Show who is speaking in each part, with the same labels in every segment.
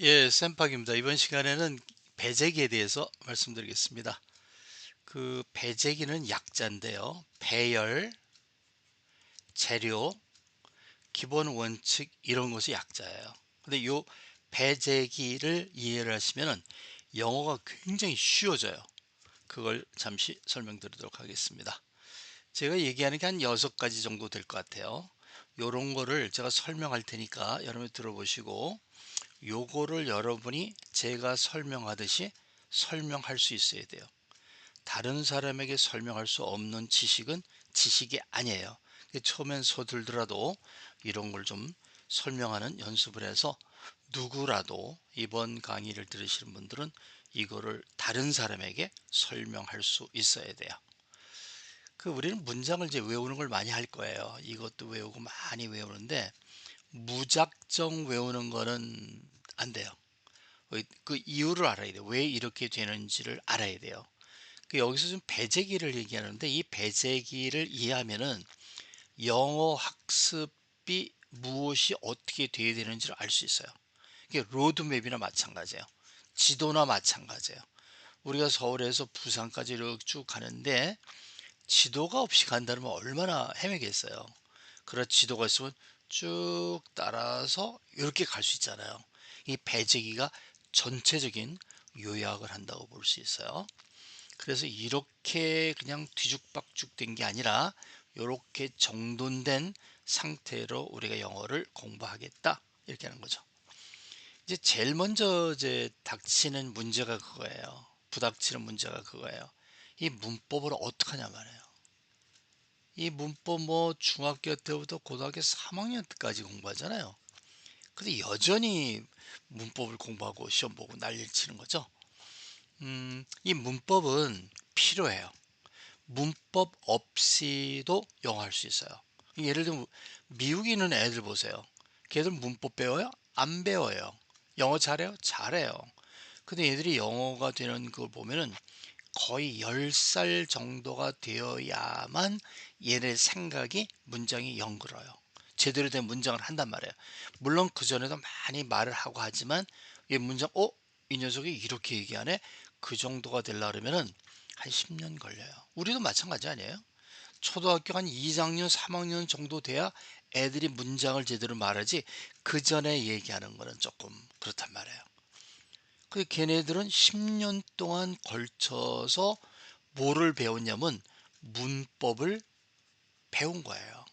Speaker 1: 예, 쌤팍입니다. 이번 시간에는 배재기에 대해서 말씀드리겠습니다. 그 배재기는 약자인데요. 배열, 재료, 기본 원칙 이런 것이 약자예요. 근데 요 배재기를 이해를 하시면은 영어가 굉장히 쉬워져요. 그걸 잠시 설명드리도록 하겠습니다. 제가 얘기하는 게 한 6가지 정도 될 것 같아요. 요런 거를 제가 설명할 테니까 여러분이 들어보시고 요거를 여러분이 제가 설명하듯이 설명할 수 있어야 돼요. 다른 사람에게 설명할 수 없는 지식은 지식이 아니에요. 처음엔 서툴더라도 이런 걸 좀 설명하는 연습을 해서 누구라도 이번 강의를 들으시는 분들은 이거를 다른 사람에게 설명할 수 있어야 돼요. 우리는 문장을 이제 외우는 걸 많이 할 거예요. 이것도 외우고 많이 외우는데 무작정 외우는 거는 안 돼요. 그 이유를 알아야 돼요. 왜 이렇게 되는지를 알아야 돼요. 여기서 좀 배제기를 얘기하는데 이 배제기를 이해하면은 영어 학습이 무엇이 어떻게 돼야 되는지를 알 수 있어요. 이게 로드맵이나 마찬가지예요. 지도나 마찬가지예요. 우리가 서울에서 부산까지 이렇게 쭉 가는데 지도가 없이 간다면 얼마나 헤매겠어요. 그런 지도가 있으면 쭉 따라서 이렇게 갈 수 있잖아요. 이 배제기가 전체적인 요약을 한다고 볼 수 있어요. 그래서 이렇게 그냥 뒤죽박죽 된 게 아니라 이렇게 정돈된 상태로 우리가 영어를 공부하겠다 이렇게 하는 거죠. 이제 제일 먼저 이제 닥치는 문제가 그거예요. 부닥치는 문제가 그거예요. 이 문법을 어떻게 하냐 말이에요. 이 문법 뭐 중학교 때부터 고등학교 3학년 때까지 공부하잖아요. 근데 여전히 문법을 공부하고 시험 보고 난리를 치는 거죠. 이 문법은 필요해요. 문법 없이도 영어 할 수 있어요. 예를 들면 미국에 있는 애들 보세요. 걔들 문법 배워요? 안 배워요. 영어 잘해요? 잘해요. 근데 얘들이 영어가 되는 걸 보면은 거의 10살 정도가 되어야만 얘네 생각이 문장이 연결어요. 제대로 된 문장을 한단 말이에요. 물론 그전에도 많이 말을 하고 하지만 이 문장 이 녀석이 이렇게 얘기하네. 그 정도가 되려면 그러면은 한 10년 걸려요. 우리도 마찬가지 아니에요? 초등학교 한 2학년, 3학년 정도 돼야 애들이 문장을 제대로 말하지 그 전에 얘기하는 거는 조금 그렇단 말이에요. 걔네들은 10년 동안 걸쳐서 뭐를 배웠냐면 문법을 배운 거예요.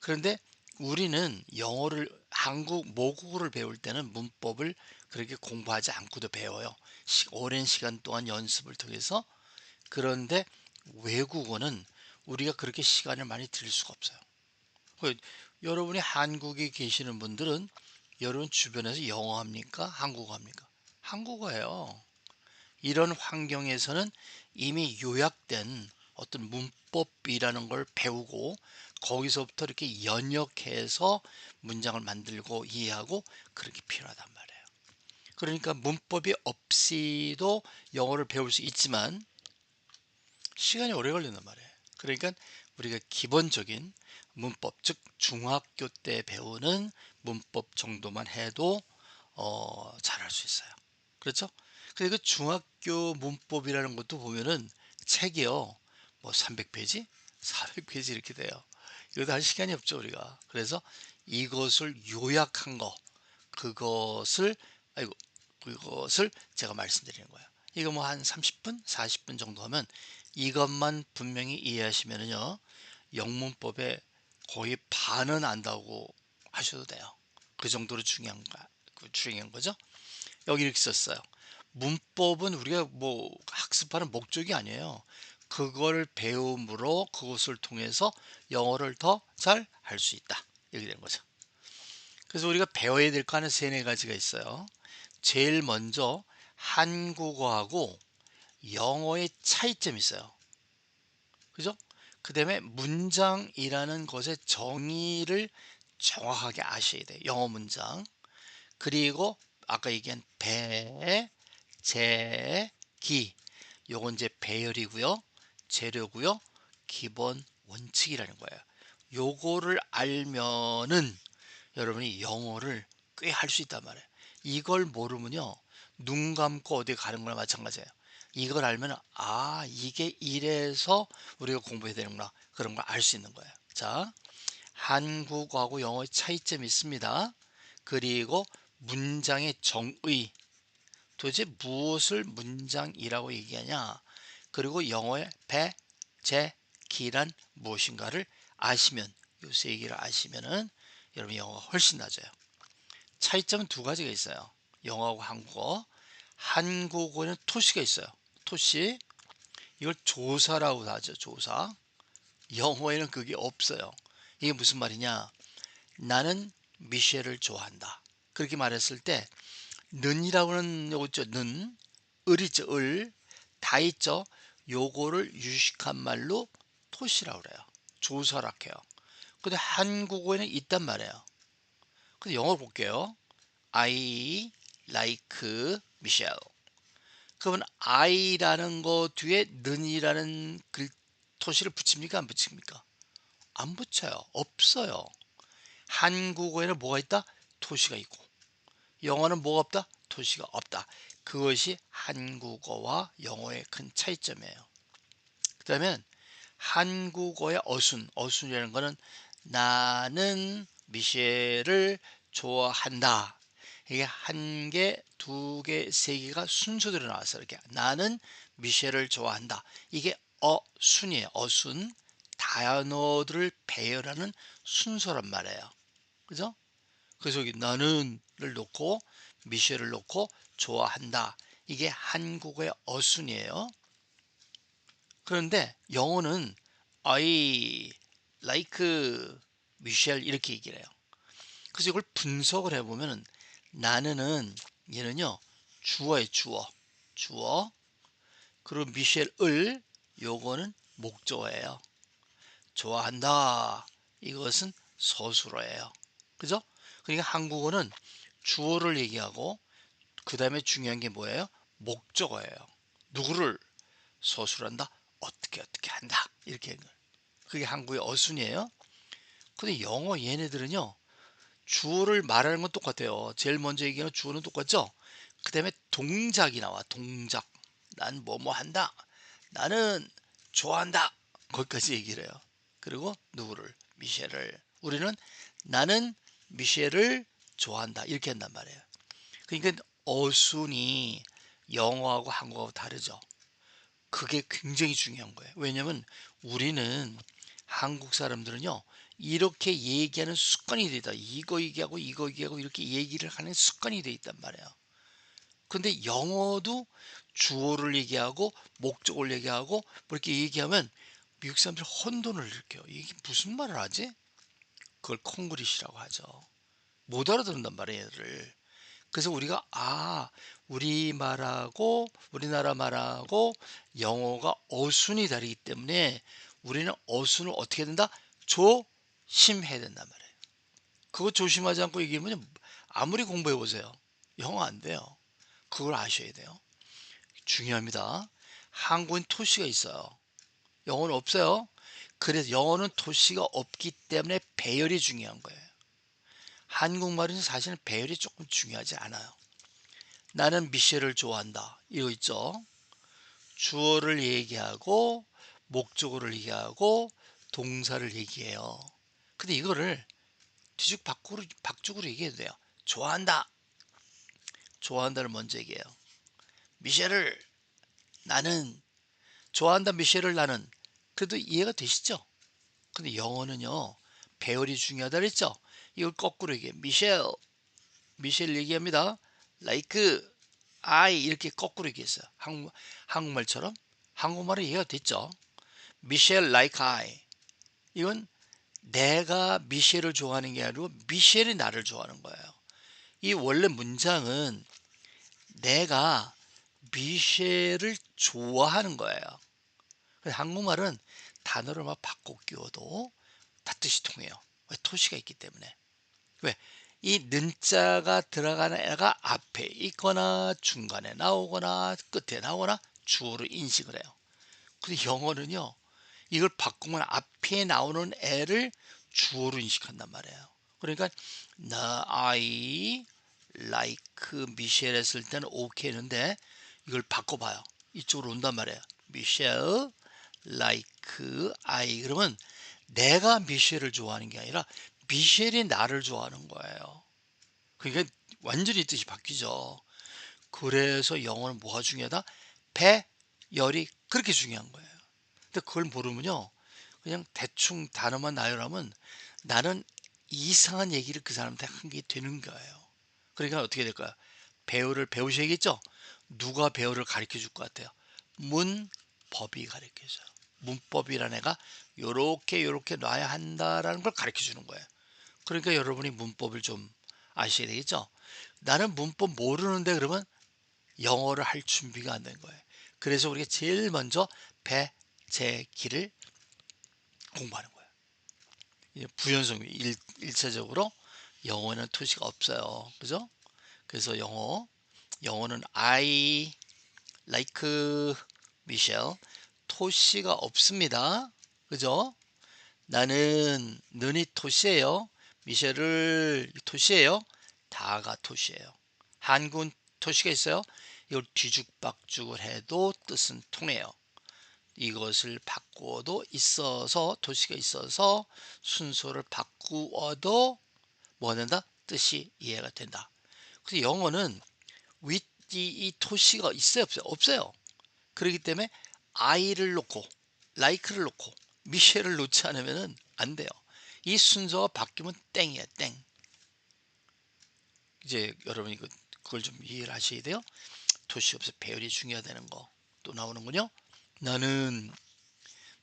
Speaker 1: 그런데 우리는 영어를 한국 모국어를 배울 때는 문법을 그렇게 공부하지 않고도 배워요. 오랜 시간 동안 연습을 통해서. 그런데 외국어는 우리가 그렇게 시간을 많이 들일 수가 없어요. 여러분이 한국에 계시는 분들은 여러분 주변에서 영어 합니까? 한국어 합니까? 한국어예요. 이런 환경에서는 이미 요약된 어떤 문법이라는 걸 배우고 거기서부터 이렇게 연역해서 문장을 만들고 이해하고 그렇게 필요하단 말이에요. 그러니까 문법이 없이도 영어를 배울 수 있지만 시간이 오래 걸린단 말이에요. 그러니까 우리가 기본적인 문법, 즉 중학교 때 배우는 문법 정도만 해도 잘할 수 있어요. 그렇죠? 그리고 중학교 문법이라는 것도 보면은 책이요. 뭐 300페이지, 400페이지 이렇게 돼요. 이것도 할 시간이 없죠, 우리가. 그래서 이것을 요약한 거, 그것을 아이고 그것을 제가 말씀드리는 거예요. 이거 뭐 한 30분, 40분 정도 하면 이것만 분명히 이해하시면은요. 영문법의 거의 반은 안다고 하셔도 돼요. 그 정도로 중요한 거죠. 여기 이렇게 썼어요. 문법은 우리가 뭐 학습하는 목적이 아니에요. 그걸 배움으로 그것을 통해서 영어를 더 잘 할 수 있다. 이렇게 된 거죠. 그래서 우리가 배워야 될 거 하나 세네 가지가 있어요. 제일 먼저 한국어하고 영어의 차이점이 있어요. 그죠? 그 다음에 문장이라는 것의 정의를 정확하게 아셔야 돼요. 영어 문장. 그리고 아까 얘기한 배, 재, 기. 요건 이제 배열이고요. 재료고요. 기본 원칙이라는 거예요. 요거를 알면은 여러분이 영어를 꽤 할 수 있단 말이에요. 이걸 모르면요, 눈 감고 어디 가는 거나 마찬가지예요. 이걸 알면 이게 이래서 우리가 공부해야 되는구나, 그런 걸 알 수 있는 거예요. 자, 한국어하고 영어의 차이점이 있습니다. 그리고 문장의 정의, 도대체 무엇을 문장이라고 얘기하냐, 그리고 영어의 배, 제, 기란 무엇인가를 아시면, 요 세 개를 아시면은 여러분 영어가 훨씬 낮아요. 차이점은 두 가지가 있어요. 영어하고 한국어. 한국어는 토시가 있어요. 토시. 이걸 조사라고 하죠. 조사. 영어에는 그게 없어요. 이게 무슨 말이냐? 나는 미셸을 좋아한다. 그렇게 말했을 때 는이라고는 요거 있죠. 는, 을 있죠. 을, 다 있죠. 요거를 유식한 말로 토시라고 그래요. 조사라 해요. 근데 한국어에는 있단 말이에요. 근데 영어 볼게요. I like Michelle. 그러면 I라는 거 뒤에 는이라는 토시를 붙입니까? 안 붙입니까? 안 붙여요. 없어요. 한국어에는 뭐가 있다? 토시가 있고, 영어는 뭐가 없다? 토시가 없다. 그것이 한국어와 영어의 큰 차이점이에요. 그다음에 한국어의 어순이라는 거는 나는 미셸을 좋아한다. 이게 한 개, 두 개, 세 개가 순서대로 나와서 이렇게 나는 미셸을 좋아한다. 이게 어순이에요. 어순. 단어들을 배열하는 순서란 말이에요. 그죠? 그래서 여기 나는을 놓고 미셸을 놓고 좋아한다. 이게 한국어의 어순이에요. 그런데 영어는 I like Michelle 이렇게 얘기를 해요. 그래서 이걸 분석을 해보면 나는은 얘는요 주어예요. 주어. 그리고 미셸을 요거는 목적어예요. 좋아한다, 이것은 서술어예요. 그죠? 그러니까 한국어는 주어를 얘기하고 그 다음에 중요한 게 뭐예요? 목적어예요. 누구를 서술한다? 어떻게 한다, 이렇게. 그게 한국의 어순이에요. 근데 영어 얘네들은요 주어를 말하는 건 똑같아요. 제일 먼저 얘기하는 주어는 똑같죠. 그 다음에 동작이 나와. 동작. 난 뭐뭐 한다, 나는 좋아한다, 거기까지 얘기를 해요. 그리고 누구를? 미셸을. 우리는 나는 미셸을 좋아한다, 이렇게 한단 말이에요. 그러니까 어순이 영어하고 한국어하고 다르죠. 그게 굉장히 중요한 거예요. 왜냐면 우리는 한국 사람들은요 이렇게 얘기하는 습관이 돼 있다. 이거 얘기하고 이거 얘기하고 이렇게 얘기를 하는 습관이 돼 있단 말이에요. 근데 영어도 주어를 얘기하고 목적을 얘기하고 뭐 이렇게 얘기하면 미국 사람들 혼돈을 일으켜요. 이게 무슨 말을 하지? 그걸 콩그리시라고 하죠. 못 알아듣는단 말이에요, 얘를. 그래서 우리가 우리나라 말하고 영어가 어순이 다르기 때문에 우리는 어순을 어떻게 해야 된다? 조심해야 된단 말이에요. 그거 조심하지 않고 얘기하면 아무리 공부해 보세요, 영어 안 돼요. 그걸 아셔야 돼요. 중요합니다. 한국은 토시가 있어요. 영어는 없어요. 그래서 영어는 토시가 없기 때문에 배열이 중요한 거예요. 한국말은 사실은 배열이 조금 중요하지 않아요. 나는 미셸을 좋아한다, 이거 있죠. 주어를 얘기하고 목적어를 얘기하고 동사를 얘기해요. 근데 이거를 뒤죽박죽으로 얘기해도 돼요. 좋아한다를 먼저 얘기해요. 미셸을 나는 좋아한다, 미셸을 나는. 그래도 이해가 되시죠? 근데 영어는요 배열이 중요하다 그랬죠. 이걸 거꾸로 얘기해. 미셸 얘기합니다. like I 이렇게 거꾸로 얘기했어요. 한국말처럼. 한국말은 이해가 됐죠. 미셸 like I. 이건 내가 미셸을 좋아하는 게 아니고 미셸이 나를 좋아하는 거예요. 이 원래 문장은 내가 미셸을 좋아하는 거예요. 한국말은 단어를 막 바꿔 끼워도 다 뜻이 통해요. 왜? 토시가 있기 때문에. 왜? 이 는자가 들어가는 애가 앞에 있거나 중간에 나오거나 끝에 나오거나 주어로 인식을 해요. 근데 영어는요 이걸 바꾸면 앞에 나오는 애를 주어로 인식한단 말이에요. 그러니까 I like 미셸 했을 때는 오케이 했는데 이걸 바꿔봐요. 이쪽으로 온단 말이에요. 미셸 like I. 그러면 내가 미셸을 좋아하는 게 아니라 미셸이 나를 좋아하는 거예요. 그러니까 완전히 뜻이 바뀌죠. 그래서 영어는 뭐가 중요하다? 배열이 그렇게 중요한 거예요. 근데 그걸 모르면요, 그냥 대충 단어만 나열하면 나는 이상한 얘기를 그 사람한테 한 게 되는 거예요. 그러니까 어떻게 될까요? 배열을 배우셔야겠죠? 누가 배열을 가르쳐 줄 것 같아요? 문법이 가르쳐줘요. 문법이라는 애가 요렇게 놔야 한다라는 걸 가르쳐 주는 거예요. 그러니까 여러분이 문법을 좀 아셔야 되겠죠? 나는 문법 모르는데 그러면 영어를 할 준비가 안 된 거예요. 그래서 우리가 제일 먼저 배제기를 공부하는 거예요. 부연성 일차적으로 영어는 토시가 없어요. 그죠? 그래서 영어는 I like Michelle 토시가 없습니다. 그죠? 나는 는이 토시예요. 미셸을 토시예요. 다가 토시예요. 한군 토시가 있어요. 이걸 뒤죽박죽을 해도 뜻은 통해요. 이것을 바꾸어도 있어서 토시가 있어서 순서를 바꾸어도 뭐가 된다? 뜻이 이해가 된다. 그래서 영어는 이 토시가 있어요, 없어요? 없어요. 그렇기 때문에 I를 놓고 like를 놓고 미셸을 놓지 않으면 안 돼요. 이 순서가 바뀌면 땡이에요, 땡. 이제 여러분이 그걸 좀 이해를 하셔야 돼요. 토시 없어 배열이 중요하다는 거 또 나오는군요. 나는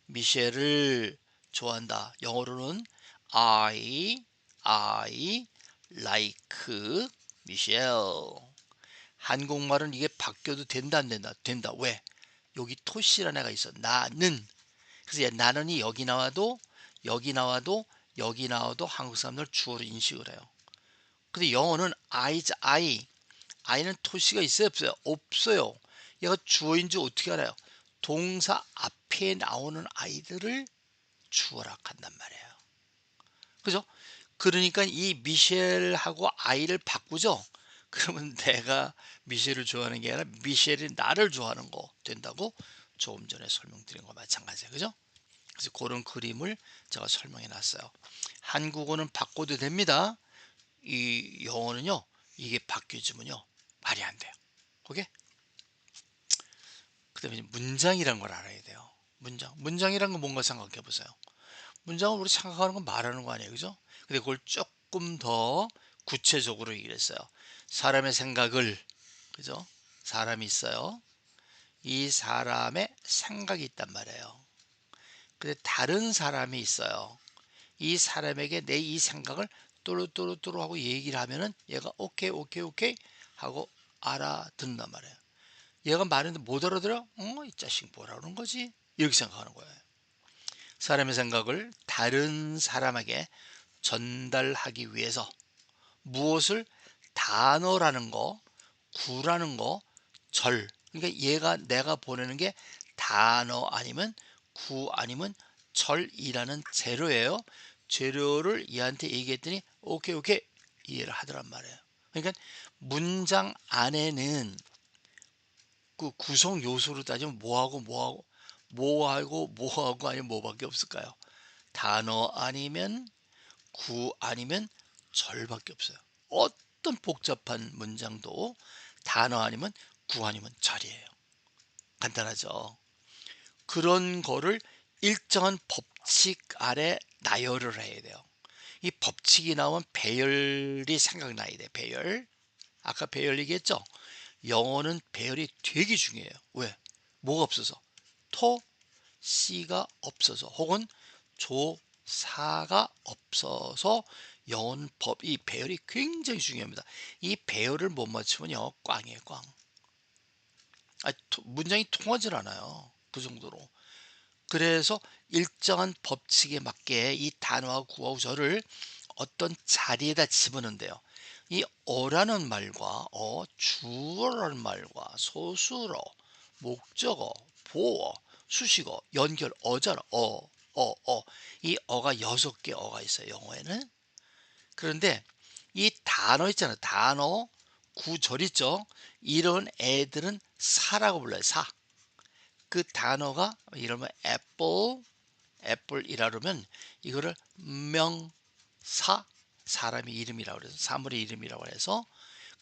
Speaker 1: 미셸을 좋아한다. 영어로는 I like Michelle. 한국말은 이게 바뀌어도 된다 안 된다? 된다. 왜? 여기 토시라는 애가 있어. 나는. 그래서 나는이 여기 나와도 한국 사람들 주어로 인식을 해요. 근데 영어는 I는 토시가 있어요, 없어요? 없어요. 얘가 주어인지 어떻게 알아요? 동사 앞에 나오는 아이들을 주어라 한단 말이에요. 그죠? 그러니까 이 미셸하고 아이를 바꾸죠. 그러면 내가 미셸을 좋아하는 게 아니라 미셸이 나를 좋아하는 거 된다고 조금 전에 설명드린 거 마찬가지예요. 그죠? 그래서 그런 그림을 제가 설명해 놨어요. 한국어는 바꿔도 됩니다. 이 영어는요, 이게 바뀌어지면요 말이 안 돼요. 오케이? 그다음에 문장이란 걸 알아야 돼요. 문장이란 건 뭔가 생각해 보세요. 문장은 우리 생각하는 건 말하는 거 아니에요, 그죠? 근데 그걸 조금 더 구체적으로 얘기를 했어요. 사람의 생각을, 그죠? 사람이 있어요. 이 사람의 생각이 있단 말이에요. 근데 다른 사람이 있어요. 이 사람에게 내 이 생각을 또루또루또루 하고 얘기를 하면은 얘가 오케이 하고 알아듣는단 말이에요. 얘가 말했는데 못 알아들어? 이 자식 뭐라 그러는 거지? 이렇게 생각하는 거예요. 사람의 생각을 다른 사람에게 전달하기 위해서 무엇을 단어라는 거, 구라는 거, 그러니까 얘가 내가 보내는 게 단어 아니면 구 아니면 절이라는 재료예요. 재료를 얘한테 얘기했더니 오케이 이해를 하더란 말이에요. 그러니까 문장 안에는 그 구성 요소로 따지면 뭐하고 아니면 뭐밖에 없을까요? 단어 아니면 구 아니면 절밖에 없어요. 어떤 복잡한 문장도 단어 아니면 구 아니면 절이에요. 간단하죠. 그런 거를 일정한 법칙 아래 나열을 해야 돼요. 이 법칙이 나오면 배열이 생각나야 돼. 배열. 아까 배열 얘기했죠? 영어는 배열이 되게 중요해요. 왜? 뭐가 없어서? 토, 씨가 없어서 혹은 조사가 없어서 영어는 이 배열이 굉장히 중요합니다. 이 배열을 못 맞추면요 꽝이에요, 꽝. 문장이 통하질 않아요. 그 정도로. 그래서 일정한 법칙에 맞게 이 단어와 구하고 절을 어떤 자리에다 집어넣는데요. 이 어라는 말과 주어라는 말과 소수로, 목적어, 보어, 수식어, 연결, 어잖아. 이 어가 6개 어가 있어요, 영어에는. 그런데 이 단어 있잖아요. 단어, 구절 있죠. 이런 애들은 사라고 불러요. 사. 그 단어가 이러면 애플이라 그러면 이거를 명사, 사람의 이름이라고 그래서 사물의 이름이라고 해서,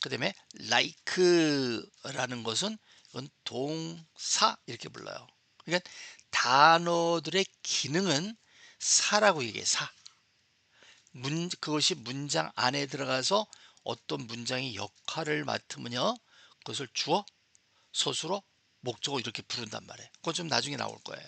Speaker 1: 그 다음에 like라는 것은 이건 동사 이렇게 불러요. 그러니까 단어들의 기능은 사라고 얘기해. 사. 그것이 문장 안에 들어가서 어떤 문장의 역할을 맡으면요, 그것을 주어, 서술어, 목적어 이렇게 부른단 말이에요. 그건 좀 나중에 나올 거예요.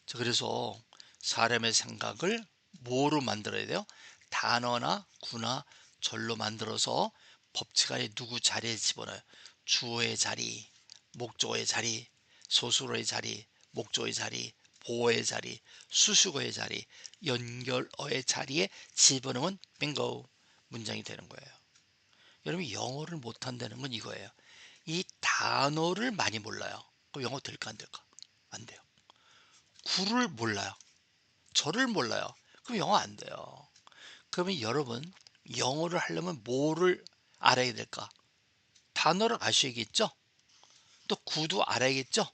Speaker 1: 자, 그래서 사람의 생각을 뭐로 만들어야 돼요? 단어나 구나 절로 만들어서 법칙 안에 누구 자리에 집어넣어요. 주어의 자리, 목적어의 자리, 서술어의 자리, 목적어의 자리, 보어의 자리, 수식어의 자리, 연결어의 자리에 집어넣으면 빙고, 문장이 되는 거예요. 여러분, 영어를 못한다는 건 이거예요. 이 단어를 많이 몰라요. 그럼 영어 될까 안 될까? 안 돼요. 구를 몰라요. 절을 몰라요. 그럼 영어 안 돼요. 그러면 여러분, 영어를 하려면 뭐를 알아야 될까? 단어를 아셔야겠죠? 또 구도 알아야겠죠?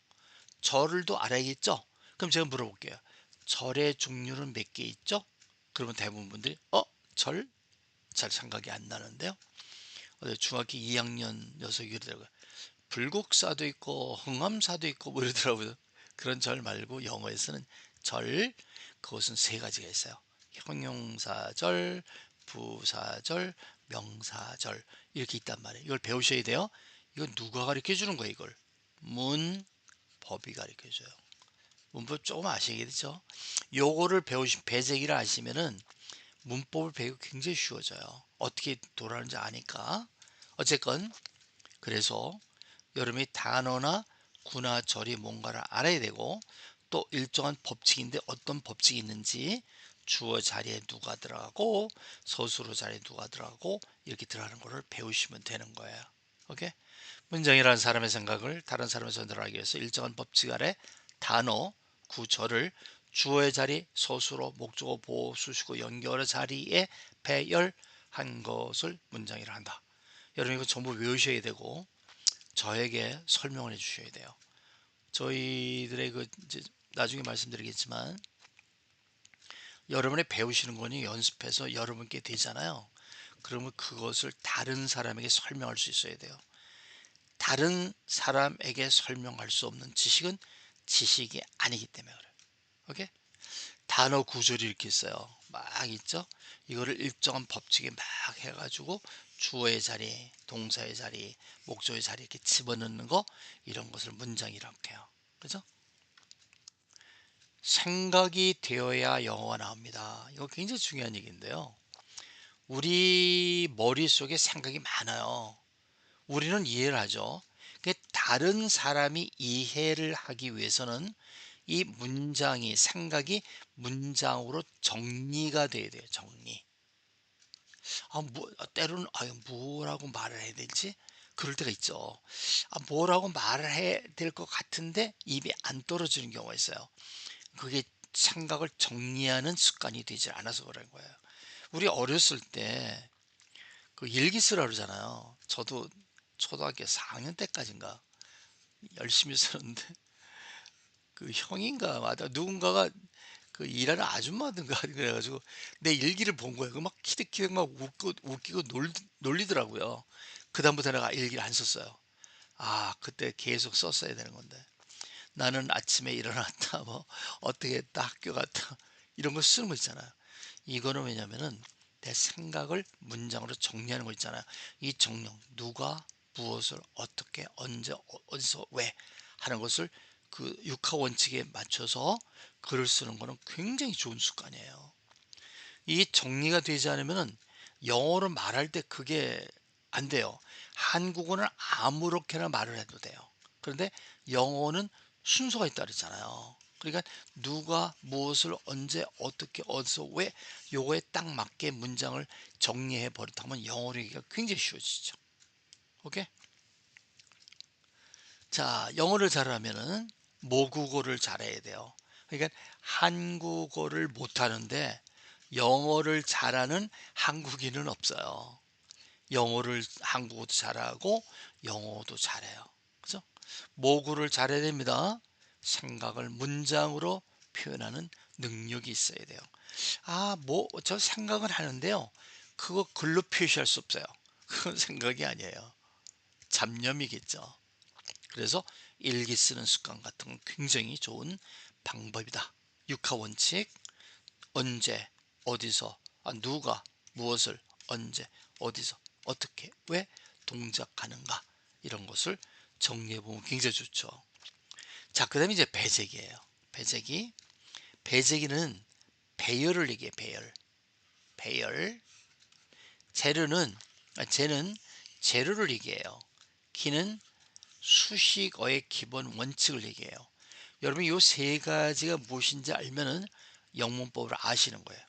Speaker 1: 절도 알아야겠죠? 그럼 제가 물어볼게요. 절의 종류는 몇 개 있죠? 그러면 대부분 분들이 절? 잘 생각이 안 나는데요. 중학교 2학년 녀석이 그러더라고요. 불국사도 있고 흥암사도 있고 뭐 이러더라고요. 그런 절 말고 영어에서는 절, 그것은 세 가지가 있어요. 형용사절, 부사절, 명사절 이렇게 있단 말이에요. 이걸 배우셔야 돼요. 이건 누가 가르쳐 주는 거예요, 이걸? 문법이 가르쳐 줘요. 문법 조금 아시겠죠? 요거를 배우신 배제기를 아시면은 문법을 배우기 굉장히 쉬워져요. 어떻게 돌아가는지 아니까. 어쨌건 그래서 여러분이 단어나 구나 절이 뭔가를 알아야 되고, 또 일정한 법칙인데 어떤 법칙이 있는지, 주어 자리에 누가 들어가고 서술어 자리에 누가 들어가고 이렇게 들어가는 것을 배우시면 되는 거예요. 오케이? 문장이라는 사람의 생각을 다른 사람에 전달하기 위해서 일정한 법칙 아래 단어, 구절을 주어의 자리, 서술어, 목적어, 보호, 수식어, 연결의 자리에 배열한 것을 문장이라 한다. 여러분 이거 전부 외우셔야 되고 저에게 설명을 해주셔야 돼요. 저희들의 이제 나중에 말씀드리겠지만 여러분이 배우시는 거니 연습해서 여러분께 되잖아요. 그러면 그것을 다른 사람에게 설명할 수 있어야 돼요. 다른 사람에게 설명할 수 없는 지식은 지식이 아니기 때문에 그래요. 오케이? 단어 구절이 이렇게 있어요. 막 있죠? 이거를 일정한 법칙에 막 해가지고 주어의 자리, 동사의 자리, 목적의 자리 이렇게 집어넣는 거, 이런 것을 문장이라고 해요. 그죠? 생각이 되어야 영어가 나옵니다. 이거 굉장히 중요한 얘기인데요. 우리 머릿속에 생각이 많아요. 우리는 이해를 하죠. 다른 사람이 이해를 하기 위해서는 이 문장이, 생각이 문장으로 정리가 돼야 돼요. 정리. 때로는 뭐라고 말을 해야 될지 그럴 때가 있죠. 뭐라고 말을 해야 될 것 같은데 입이 안 떨어지는 경우가 있어요. 그게 생각을 정리하는 습관이 되지 않아서 그런 거예요. 우리 어렸을 때 그 일기 쓰라 그러잖아요. 저도 초등학교 4학년 때까지인가 열심히 쓰는데 그 형인가 맞아 누군가가 그 일하는 아줌마든가 그래가지고 내 일기를 본 거예요. 그 막 키득키득 막 웃기고 놀리더라고요. 그다음부터 내가 일기를 안 썼어요. 그때 계속 썼어야 되는 건데. 나는 아침에 일어났다, 뭐, 어떻게 했다, 학교 갔다, 이런 거 쓰는 거 있잖아요. 이거는 왜냐면은 내 생각을 문장으로 정리하는 거 있잖아요. 이 정령, 누가, 무엇을, 어떻게, 언제, 어디서, 왜 하는 것을 그 육하 원칙에 맞춰서 글을 쓰는 거는 굉장히 좋은 습관이에요. 이 정리가 되지 않으면은 영어로 말할 때 그게 안 돼요. 한국어는 아무렇게나 말을 해도 돼요. 그런데 영어는 순서가 있다 그랬잖아요. 그러니까 누가 무엇을 언제 어떻게 어디서 왜 요거에 딱 맞게 문장을 정리해 버렸다면 영어로 얘기가 굉장히 쉬워지죠. 오케이? 자, 영어를 잘하면은 모국어를 잘해야 돼요. 그러니까 한국어를 못하는데 영어를 잘하는 한국인은 없어요. 한국어도 잘하고 영어도 잘해요. 그죠? 모국어를 잘해야 됩니다. 생각을 문장으로 표현하는 능력이 있어야 돼요. 저 생각은 하는데요. 그거 글로 표시할 수 없어요. 그건 생각이 아니에요. 잡념이겠죠. 그래서 일기 쓰는 습관 같은 건 굉장히 좋은 방법이다. 육하 원칙, 언제, 어디서, 누가, 무엇을, 언제, 어디서, 어떻게, 왜 동작하는가 이런 것을 정리해 보면 굉장히 좋죠. 자, 그다음에 이제 배제기예요. 배제기. 배제기는 배열을 얘기해. 배열. 배열. 재료는 쟤는 재료를 얘기해요. 기는 수식어의 기본 원칙을 얘기해요. 여러분 이 세 가지가 무엇인지 알면은 영문법을 아시는 거예요.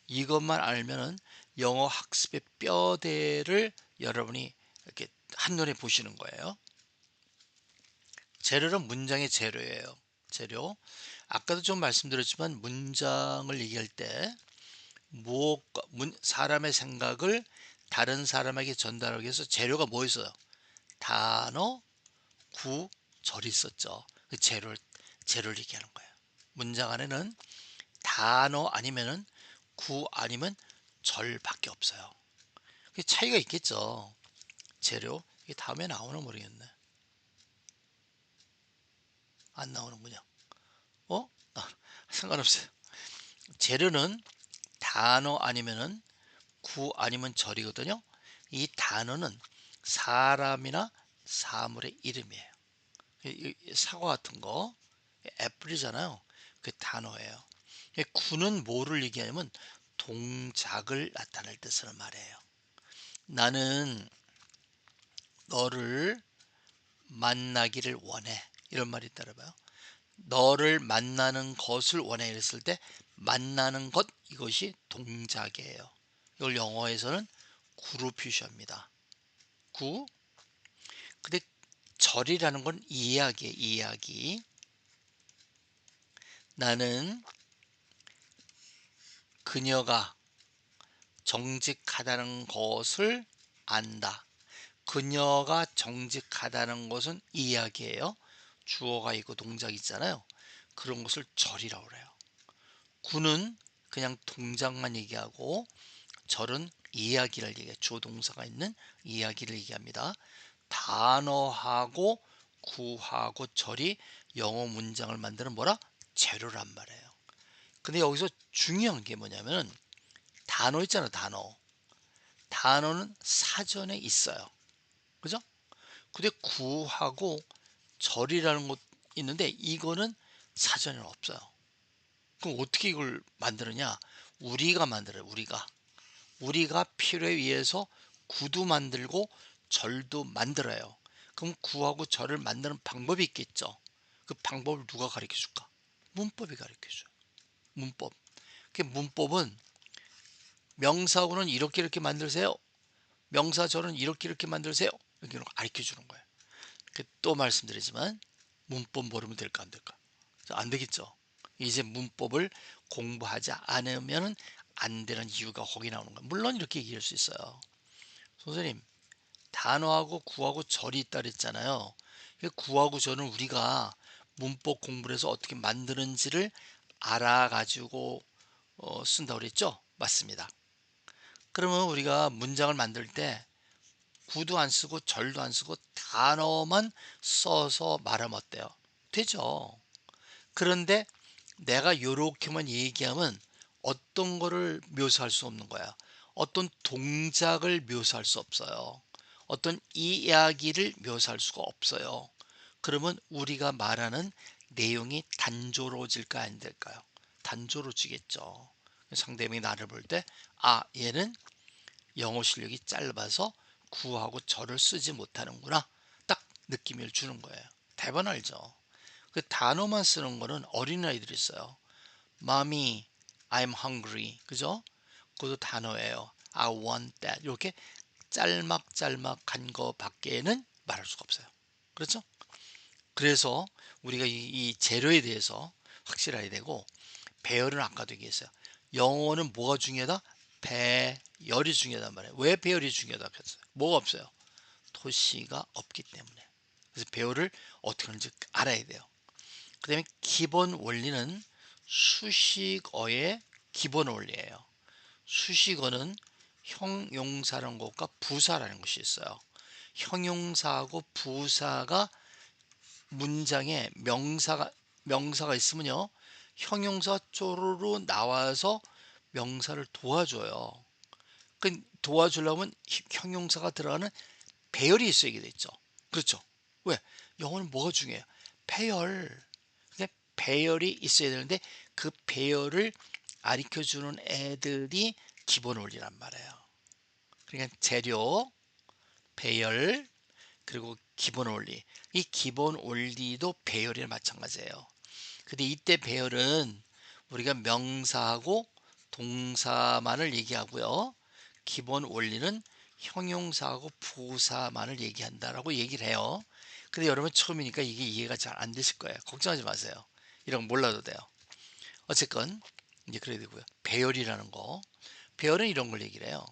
Speaker 1: 이것만 알면은 영어 학습의 뼈대를 여러분이 이렇게 한눈에 보시는 거예요. 재료는 문장의 재료예요. 재료. 아까도 좀 말씀드렸지만 문장을 얘기할 때 무엇과 사람의 생각을 다른 사람에게 전달하기 위해서 재료가 뭐 있어요? 단어, 구, 절이 있었죠. 그 재료를 얘기하는 거예요. 문장 안에는 단어 아니면은 구 아니면 절밖에 없어요. 그 차이가 있겠죠. 재료. 이게 다음에 나오나 모르겠네. 안 나오는군요. 상관없어요. 재료는 단어 아니면은 구 아니면 절이거든요. 이 단어는 사람이나 사물의 이름이에요. 사과 같은 거 애플이잖아요. 그 단어예요. 구는 뭐를 얘기하냐면 동작을 나타낼 때 쓰는 말이에요. 나는 너를 만나기를 원해. 이런 말이 따라봐요. 너를 만나는 것을 원해 이랬을 때 만나는 것 이것이 동작이에요. 이걸 영어에서는 구로 표시합니다. 구. 근데 절이라는 건 이야기예요. 이야기. 나는 그녀가 정직하다는 것을 안다. 그녀가 정직하다는 것은 이야기예요. 주어가 있고 동작이 있잖아요. 그런 것을 절이라고 그래요. 구는 그냥 동작만 얘기하고 절은 이야기를 얘기해요. 주어 동사가 있는 이야기를 얘기합니다. 단어하고 구하고 절이 영어 문장을 만드는 뭐라? 재료란 말이에요. 근데 여기서 중요한 게 뭐냐면 단어 있잖아요. 단어는 사전에 있어요. 그죠? 근데 구하고 절이라는 것 있는데 이거는 사전에는 없어요. 그럼 어떻게 이걸 만드느냐? 우리가 만들어요. 우리가 필요에 의해서 구도 만들고 절도 만들어요. 그럼 구하고 절을 만드는 방법이 있겠죠. 그 방법을 누가 가르쳐 줄까? 문법이 가르쳐 줘요. 문법. 그 문법은 명사구는 이렇게 만들세요. 명사절은 이렇게 만들세요. 이렇게 가르쳐 주는 거예요. 또 말씀드리지만 문법 모르면 될까 안 될까? 안 되겠죠. 이제 문법을 공부하지 않으면 안 되는 이유가 거기 나오는 거예요. 물론 이렇게 얘기할 수 있어요. 선생님, 단어하고 구하고 절이 있다 그랬잖아요. 구하고 절은 우리가 문법 공부를 해서 어떻게 만드는지를 알아가지고 쓴다고 그랬죠? 맞습니다. 그러면 우리가 문장을 만들 때 구도 안 쓰고 절도 안 쓰고 단어만 써서 말하면 어때요? 되죠. 그런데 내가 요렇게만 얘기하면 어떤 거를 묘사할 수 없는 거야. 어떤 동작을 묘사할 수 없어요. 어떤 이야기를 묘사할 수가 없어요. 그러면 우리가 말하는 내용이 단조로워질까 안 될까요? 단조로워지겠죠. 상대방이 나를 볼 때, 얘는 영어 실력이 짧아서 구하고 절을 쓰지 못하는구나. 딱 느낌을 주는 거예요. 대번 알죠? 그 단어만 쓰는 거는 어린아이들이 써요. Mommy, I'm hungry. 그죠? 그것도 단어예요. I want that. 이렇게 짤막짤막한 거밖에는 말할 수가 없어요. 그렇죠? 그래서 우리가 이 재료에 대해서 확실해야 되고 배열은 아까도 얘기했어요. 영어는 뭐가 중요하다? 배열이 중요하단 말이에요. 왜 배열이 중요하다고 했어요? 뭐가 없어요? 토시가 없기 때문에. 그래서 배열을 어떻게 하는지 알아야 돼요. 그 다음에 기본 원리는 수식어의 기본 원리예요. 수식어는 형용사라는 것과 부사라는 것이 있어요. 형용사하고 부사가 문장에 명사가 있으면요, 형용사 쪼르르 나와서 명사를 도와줘요. 그 도와주려면 형용사가 들어가는 배열이 있어야 되겠죠. 그렇죠? 왜? 영어는 뭐가 중요해요? 배열. 근데 배열이 있어야 되는데 그 배열을 가르쳐주는 애들이 기본 원리란 말이에요. 그러니까 재료, 배열, 그리고 기본 원리. 이 기본 원리도 배열이랑 마찬가지예요. 근데 이때 배열은 우리가 명사하고 동사만을 얘기하고요. 기본 원리는 형용사하고 부사만을 얘기한다라고 얘기를 해요. 근데 여러분 처음이니까 이게 이해가 잘 안 되실 거예요. 걱정하지 마세요. 이런 거 몰라도 돼요. 어쨌건 이제 그래야 되고요. 배열이라는 거. 배열은 이런 걸 얘기를 해요.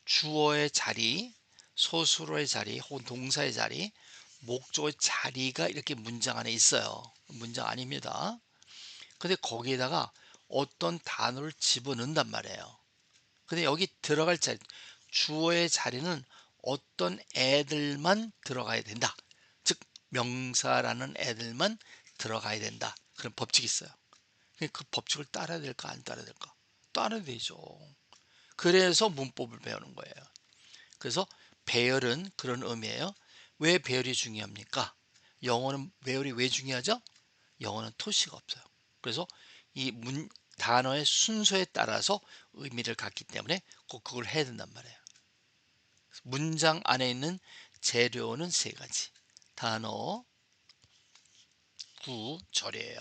Speaker 1: 주어의 자리, 서술어의 자리, 혹은 동사의 자리, 목적의 자리가 이렇게 문장 안에 있어요. 문장 아닙니다. 근데 거기에다가 어떤 단어를 집어넣는단 말이에요. 근데 여기 들어갈 자리, 주어의 자리는 어떤 애들만 들어가야 된다. 즉 명사라는 애들만 들어가야 된다. 그런 법칙이 있어요. 그 법칙을 따라야 될까 안 따라야 될까? 따라야 되죠. 그래서 문법을 배우는 거예요. 그래서 배열은 그런 의미예요. 왜 배열이 중요합니까? 영어는 배열이 왜 중요하죠? 영어는 토시가 없어요. 그래서 이 단어의 순서에 따라서 의미를 갖기 때문에 꼭 그걸 해야 된단 말이에요. 문장 안에 있는 재료는 세 가지. 단어, 구, 절이에요.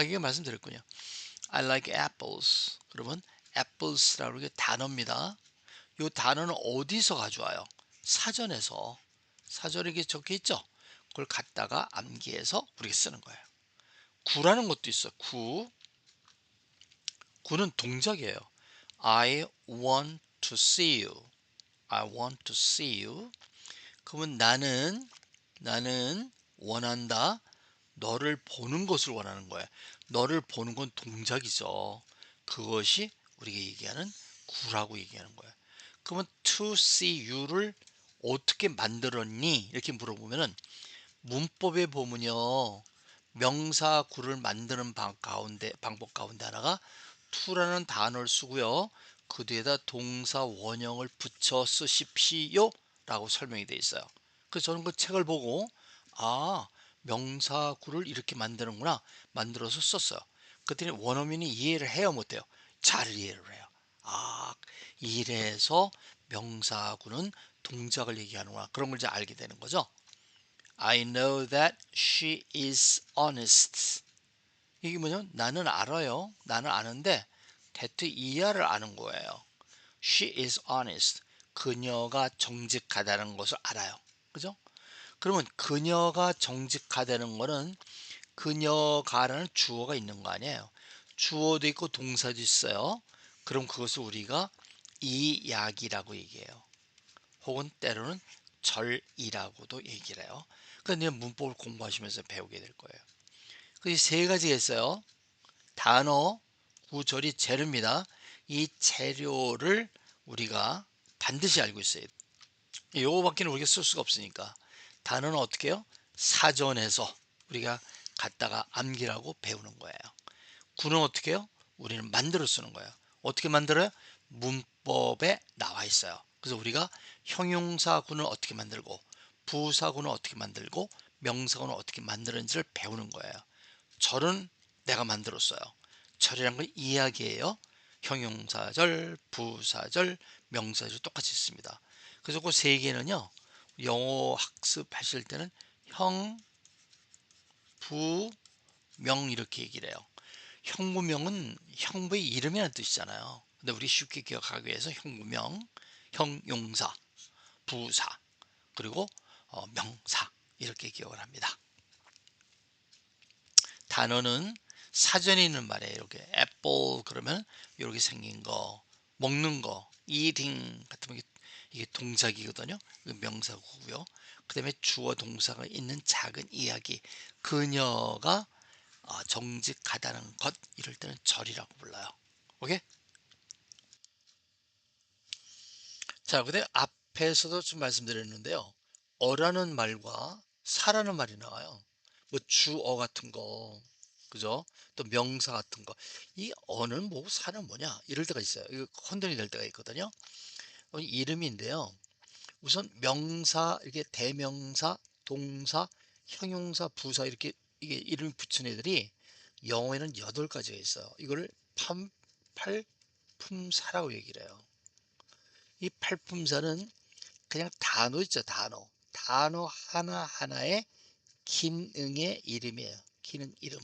Speaker 1: 이게 말씀드렸군요. I like apples. 그러면 apples라고 게 단어입니다. 이 단어는 어디서 가져와요? 사전에서. 사전에 이게 적혀 있죠? 그걸 갖다가 암기해서 우리가 쓰는 거예요. 구라는 것도 있어. 구는 동작이에요. I want to see you. I want to see you. 그러면 나는 원한다. 너를 보는 것을 원하는 거야. 너를 보는 건 동작이죠. 그것이 우리가 얘기하는 구라고 얘기하는 거야. 그러면 to see you를 어떻게 만들었니? 이렇게 물어보면은 문법에 보면요. 명사 구를 만드는 방법 가운데 하나가 to라는 단어를 쓰고요. 그 뒤에다 동사 원형을 붙여 쓰십시오 라고 설명이 되어 있어요. 그래서 저는 그 책을 보고 명사구를 이렇게 만드는구나 만들어서 썼어요. 그랬더니 원어민이 이해를 해요 못해요? 잘 이해를 해요. 이래서 명사구는 동작을 얘기하는구나 그런 걸 이제 알게 되는 거죠. I know that she is honest. 이게 뭐냐면 나는 알아요. 나는 아는데 that 이하를 아는 거예요. She is honest. 그녀가 정직하다는 것을 알아요. 그죠? 그러면 그녀가 정직하다는 거는 그녀가라는 주어가 있는 거 아니에요. 주어도 있고 동사도 있어요. 그럼 그것을 우리가 이야기라고 얘기해요. 혹은 때로는 절이라고도 얘기를 해요. 그러니까 문법을 공부하시면서 배우게 될 거예요. 그 세 가지가 있어요. 단어, 구절이 재료입니다. 이 재료를 우리가 반드시 알고 있어야 돼요. 요거밖에 우리가 쓸 수가 없으니까. 단어는 어떻게 해요? 사전에서 우리가 갖다가 암기라고 배우는 거예요. 구는 어떻게 해요? 우리는 만들어 쓰는 거예요. 어떻게 만들어요? 문법에 나와 있어요. 그래서 우리가 형용사구는 어떻게 만들고 부사구는 어떻게 만들고 명사구는 어떻게 만드는지를 배우는 거예요. 절은 내가 만들었어요. 절이란 건 이야기예요. 형용사절, 부사절, 명사절 똑같이 있습니다. 그래서 그 세 개는요. 영어 학습하실 때는 형, 부, 명 이렇게 얘기를 해요. 형부명은 형부의 이름이라는 뜻이잖아요. 근데 우리 쉽게 기억하기 위해서 형부명, 형용사, 부사, 그리고 명사 이렇게 기억을 합니다. 단어는 사전에 있는 말이에요. 이렇게 apple 그러면 이렇게 생긴 거, 먹는 거, eating 같은 게 이게 동작이거든요. 명사구고요. 그 다음에 주어 동사가 있는 작은 이야기. 그녀가 정직하다는 것, 이럴 때는 절이라고 불러요. 오케이? 자, 근데 앞에서도 좀 말씀드렸는데요. 어라는 말과 사라는 말이 나와요. 뭐 주어 같은 거, 그죠? 또 명사 같은 거. 이 어는 뭐고 사는 뭐냐? 이럴 때가 있어요. 이거 혼돈이 될 때가 있거든요. 이름인데요. 우선 명사, 이렇게 대명사, 동사, 형용사, 부사 이렇게 이게 이름을 붙인 애들이 영어에는 8가지가 있어요. 이거를 팔품사라고 얘기를 해요. 이 팔품사는 그냥 단어 있죠, 단어. 단어 하나하나의 기능의 이름이에요. 기능 이름.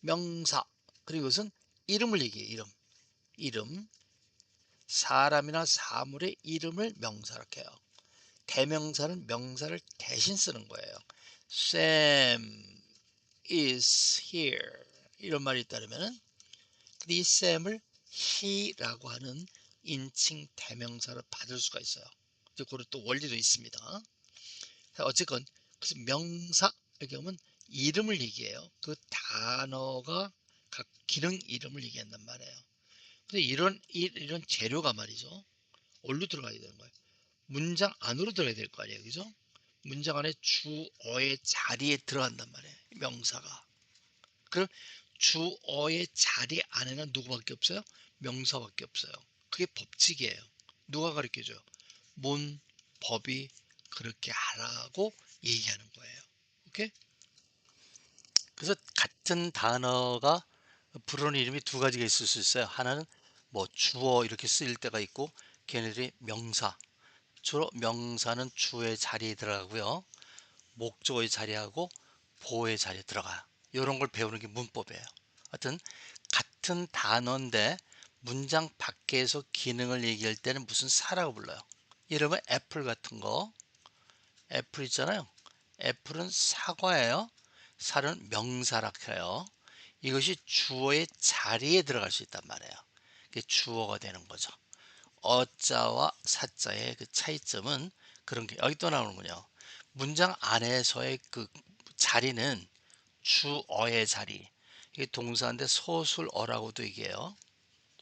Speaker 1: 명사. 그리고 이것은 이름을 얘기해요, 이름. 이름. 사람이나 사물의 이름을 명사로 해요. 대명사는 명사를 대신 쓰는 거예요. Sam is here. 이런 말이 있다면은 이 Sam을 he라고 하는 인칭 대명사로 받을 수가 있어요. 그리고 또 원리도 있습니다. 어쨌건 그래서 명사 이렇게 하면 이름을 얘기해요. 그 단어가 각 기능 이름을 얘기한단 말이에요. 근데 이런 재료가 말이죠. 어디로 들어가야 되는 거예요? 문장 안으로 들어야 될 거 아니에요, 그죠? 문장 안에 주어의 자리에 들어간단 말이에요, 명사가. 그럼 주어의 자리 안에는 누구밖에 없어요? 명사밖에 없어요. 그게 법칙이에요. 누가 가르쳐줘요? 문법이 그렇게 하라고 얘기하는 거예요. 오케이? 그래서 같은 단어가 부르는 이름이 2가지가 있을 수 있어요. 하나는 뭐 주어 이렇게 쓰일 때가 있고, 걔네들이 명사. 주로 명사는 주의 자리에 들어가고요. 목적어의 자리하고 보호의 자리에 들어가요. 이런 걸 배우는 게 문법이에요. 하여튼 같은 단어인데 문장 밖에서 기능을 얘기할 때는 무슨 사라고 불러요. 예를 들면 애플 같은 거, 애플 있잖아요. 애플은 사과예요. 사는 명사라 해요. 이것이 주어의 자리에 들어갈 수 있단 말이에요. 그게 주어가 되는 거죠. 어자와 사자의 그 차이점은 그런 게 여기 또 나오는군요. 문장 안에서의 그 자리는 주어의 자리. 이게 동사인데 소술어라고도 얘기해요.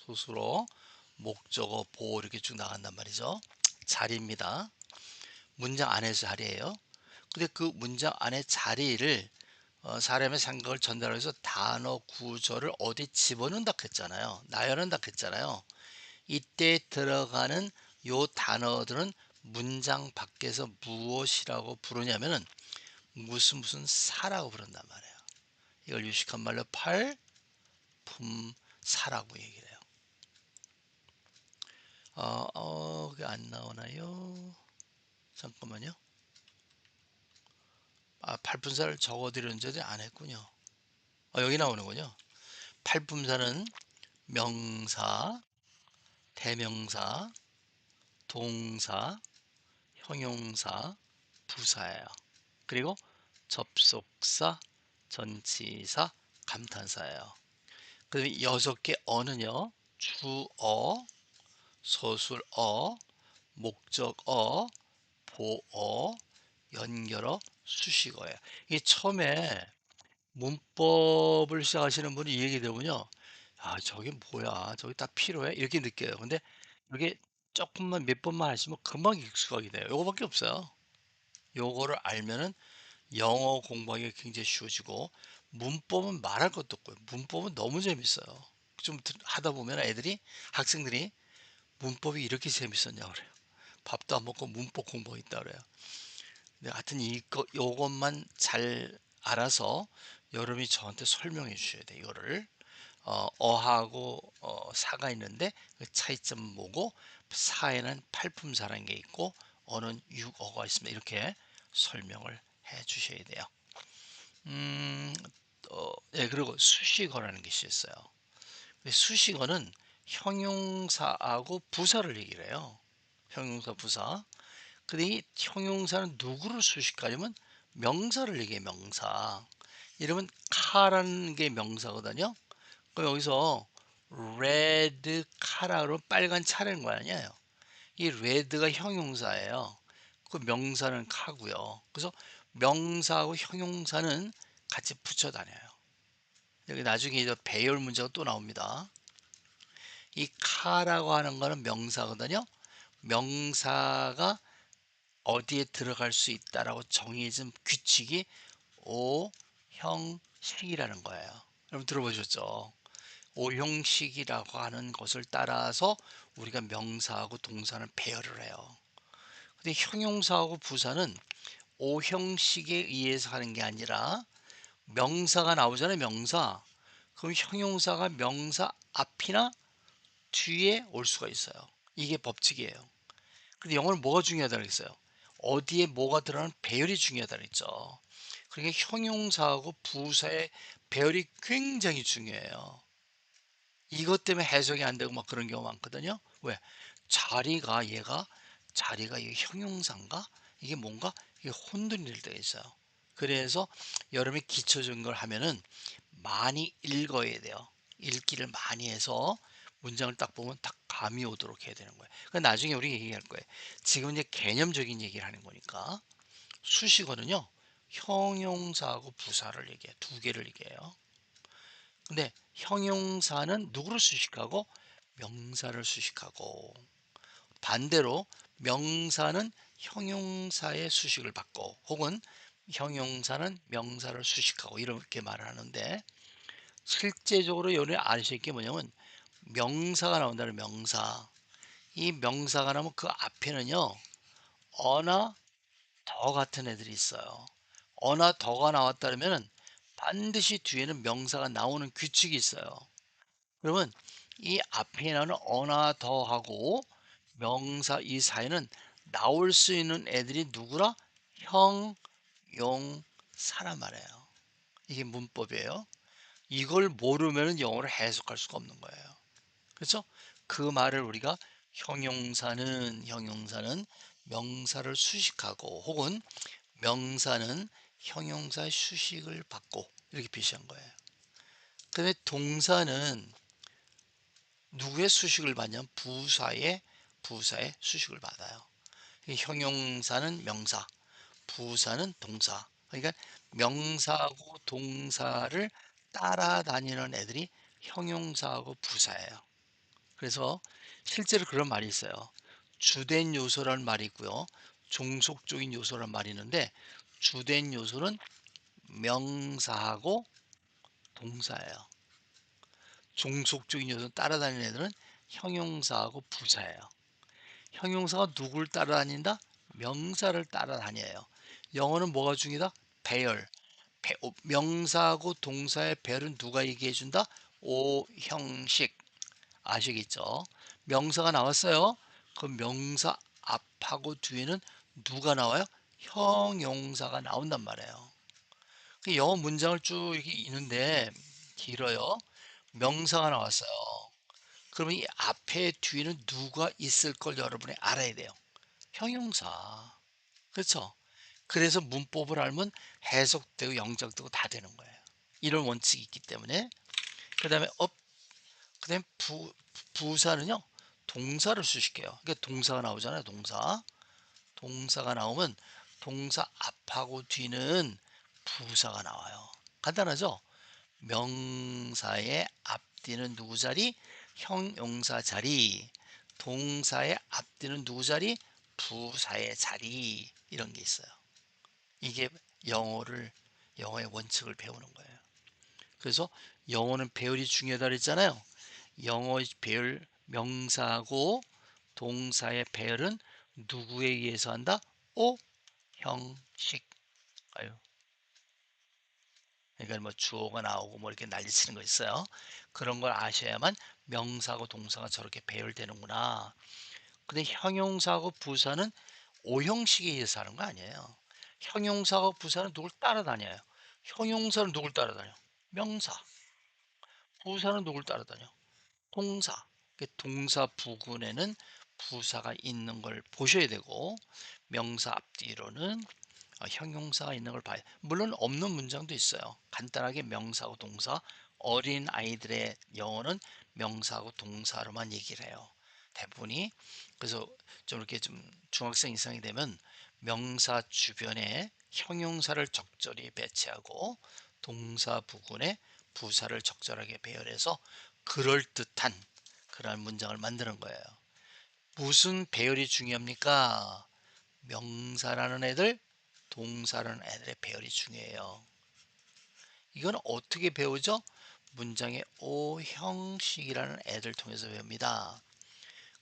Speaker 1: 소술어, 목적어, 보호 이렇게 쭉 나간단 말이죠. 자리입니다. 문장 안에서 자리예요. 근데 그 문장 안에 자리를 사람의 생각을 전달해서 단어 구조를 어디 집어넣는다 했잖아요. 나열한다 했잖아요. 이때 들어가는 요 단어들은 문장 밖에서 무엇이라고 부르냐면은 무슨 사라고 부른단 말이에요. 이걸 유식한 말로 팔품사라고 얘기를 해요. 그게 안 나오나요? 잠깐만요. 팔품사를 적어드렸는데 안 했군요. 여기 나오는군요. 팔품사는 명사, 대명사, 동사, 형용사, 부사예요. 그리고 접속사, 전치사, 감탄사예요. 그다음에 6개 어는요. 주어, 소술어, 목적어, 보어, 연결어, 수식어예요. 이 처음에 문법을 시작하시는 분이 이 얘기 들으면요. 저게 뭐야? 저게 딱 필요해? 이렇게 느껴요. 근데 이게 조금만 몇 번만 하시면 금방 익숙하게 돼요. 요거밖에 없어요. 요거를 알면은 영어 공부하기가 굉장히 쉬워지고, 문법은 말할 것도 없고요. 문법은 너무 재밌어요. 좀 하다 보면 학생들이 문법이 이렇게 재밌었냐 그래요. 밥도 안 먹고 문법 공부했다 그래요. 근데 하여튼 요것만 잘 알아서 여러분이 저한테 설명해 주셔야 돼요. 이거를 어하고 사가 있는데 그 차이점 뭐고, 사에는 팔품사라는 게 있고 어는 육어가 있습니다. 이렇게 설명을 해 주셔야 돼요. 음, 예, 그리고 수식어라는 것이 있어요. 수식어는 형용사하고 부사를 얘기를 해요. 형용사, 부사. 근데 이 형용사는 누구를 수식하냐면 명사를 얘기해, 명사. 이러면 카라는 게 명사거든요. 그럼 여기서 red car라로 빨간 차라는 거 아니에요. 이 red가 형용사예요. 그 명사는 카고요. 그래서 명사하고 형용사는 같이 붙여 다녀요. 여기 나중에 이제 배열 문제가 또 나옵니다. 이 카라고 하는 거는 명사거든요. 명사가 어디에 들어갈 수 있다라고 정해진 규칙이 오형식이라는 거예요. 여러분 들어보셨죠? 오형식이라고 하는 것을 따라서 우리가 명사하고 동사는 배열을 해요. 근데 형용사하고 부사는 오형식에 의해서 하는 게 아니라 명사가 나오잖아요. 명사. 그럼 형용사가 명사 앞이나 뒤에 올 수가 있어요. 이게 법칙이에요. 근데 영어는 뭐가 중요하다고 그랬어요? 어디에 뭐가 들어가는 배열이 중요하다고 그랬죠. 그러니까 형용사하고 부사의 배열이 굉장히 중요해요. 이것 때문에 해석이 안 되고 막 그런 경우 많거든요. 왜? 자리가 이 형용사인가? 이게 뭔가 이게 혼돈이 될 때가 있어요. 그래서 여러분이 기초적인 걸 하면은 많이 읽어야 돼요. 읽기를 많이 해서 문장을 딱 보면 딱 감이 오도록 해야 되는 거예요. 그러니까 나중에 우리 얘기할 거예요. 지금 이제 개념적인 얘기를 하는 거니까 수식어는요. 형용사하고 부사를 얘기해요. 두 개를 얘기해요. 근데 형용사는 누구를 수식하고 명사를 수식하고 반대로 명사는 형용사의 수식을 받고 혹은 형용사는 명사를 수식하고 이렇게 말을 하는데 실제적으로 여러분이 아실 게 뭐냐면 명사가 나온다는 명사 이 명사가 나오면 그 앞에는요 어나 더 같은 애들이 있어요. 어나 더가 나왔다 그러면은 반드시 뒤에는 명사가 나오는 규칙이 있어요. 그러면 이 앞에 나오는 어나 더하고 명사 이 사이는 나올 수 있는 애들이 누구라? 형, 용, 사란 말이에요. 이게 문법이에요. 이걸 모르면 영어를 해석할 수가 없는 거예요. 그렇죠? 그 말을 우리가 형용사는 명사를 수식하고 혹은 명사는 형용사의 수식을 받고 이렇게 표시한 거예요. 근데 동사는 누구의 수식을 받냐면 부사의 수식을 받아요. 형용사는 명사, 부사는 동사. 그러니까 명사하고 동사를 따라다니는 애들이 형용사하고 부사예요. 그래서 실제로 그런 말이 있어요. 주된 요소라는 말이 있고요. 종속적인 요소라는 말이 있는데 주된 요소는 명사하고 동사예요. 종속적인 요소는 따라다니는 애들은 형용사하고 부사예요. 형용사가 누굴 따라다닌다? 명사를 따라다녀요. 영어는 뭐가 중요하다? 배열. 명사하고 동사의 배열은 누가 얘기해 준다? 오형식. 아시겠죠? 명사가 나왔어요. 그 명사 앞하고 뒤에는 누가 나와요? 형용사가 나온단 말이에요. 그 영어 문장을 쭉 이렇게 있는데 길어요. 명사가 나왔어요. 그러면 이 앞에 뒤에는 누가 있을 걸 여러분이 알아야 돼요. 형용사. 그렇죠? 그래서 문법을 알면 해석되고 영작되고 다 되는 거예요. 이런 원칙이 있기 때문에 그다음에 그다음에 부사는요. 동사를 수식해요. 그러니까 동사가 나오잖아요. 동사가 나오면 동사 앞하고 뒤는 부사가 나와요. 간단하죠? 명사의 앞뒤는 누구 자리? 형용사 자리. 동사의 앞뒤는 누구 자리? 부사의 자리. 이런 게 있어요. 이게 영어의 원칙을 배우는 거예요. 그래서 영어는 배열이 중요하다 그랬잖아요. 영어의 배열 명사하고 동사의 배열은 누구에 의해서 한다? 오 형식. 아유. 그러니까 뭐 주어가 나오고 뭐 이렇게 난리치는 거 있어요. 그런 걸 아셔야만 명사하고 동사가 저렇게 배열되는구나. 근데 형용사하고 부사는 오형식에 의해서 하는 거 아니에요. 형용사하고 부사는 누굴 따라다녀요. 형용사는 누굴 따라다녀? 명사. 부사는 누굴 따라다녀? 동사. 동사 부근에는 부사가 있는 걸 보셔야 되고 명사 앞뒤로는 형용사가 있는 걸 봐요. 물론 없는 문장도 있어요. 간단하게 명사하고 동사 어린 아이들의 영어는 명사하고 동사로만 얘기를 해요. 대부분이. 그래서 좀 이렇게 좀 중학생 이상이 되면 명사 주변에 형용사를 적절히 배치하고 동사 부분에 부사를 적절하게 배열해서 그럴듯한 그런 문장을 만드는 거예요. 무슨 배열이 중요합니까? 명사라는 애들, 동사라는 애들의 배열이 중요해요. 이건 어떻게 배우죠? 문장의 오형식이라는 애들 통해서 배웁니다.